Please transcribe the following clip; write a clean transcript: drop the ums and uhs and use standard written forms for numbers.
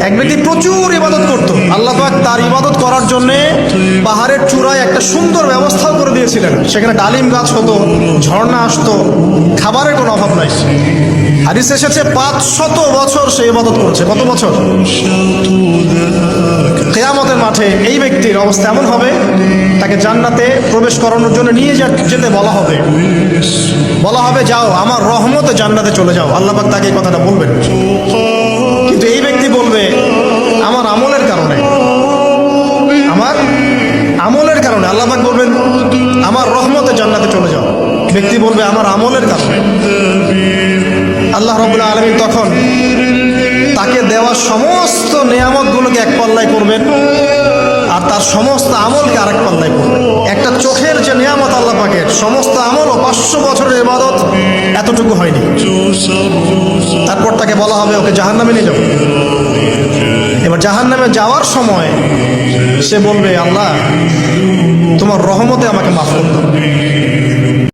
এক ব্যক্তি প্রচুর ইবাদত করত, আল্লাহ পাক তার ইবাদত করার জন্য পাহাড়ের চূড়ায় একটা সুন্দর ব্যবস্থাও করে দিয়েছিলেন। সেখানে ডালিম গাছ হতো, ঝর্ণা আসতো, খাবারের কোনো অভাব নাই। হাদিস এসেছে 500 বছর সে ইবাদত করছে। কত বছর? কিয়ামতের মাঠে এই ব্যক্তির অবস্থা এমন হবে, তাকে জান্নাতে প্রবেশ করানোর জন্য নিয়ে যেতে বলা হবে যাও আমার রহমতে জান্নাতে চলে যাও। আল্লাহ পাক তাকে এই কথাটা বলবেন। কিন্তু এই ব্যক্তি বলবে আমার আমলের কারণে আল্লাহ পাক বলবেন আমার রহমতে জান্নাতে চলে যাও। ব্যক্তি বলবে আমার আমলের কারণে। আল্লাহ রাব্বুল আলামিন তখন তাকে দেওয়া সমস্ত নেয়ামতগুলোকে এক পাল্লায় করবেন, আর তার সমস্ত আমলকে আরেক পাল্লায় করবেন। একটা চোখের যে নেয়ামত আল্লাহ পাকের, সমস্ত আমল ও 500 বছরের ইবাদত এতটুকু হয়নি। তারপর তাকে বলা হবে ওকে জাহান্নামে নিয়ে যাও। এবার জাহান্নামে যাওয়ার সময় সে বলবে আল্লাহ তোমার রহমতে আমাকে মাফ করে দাও।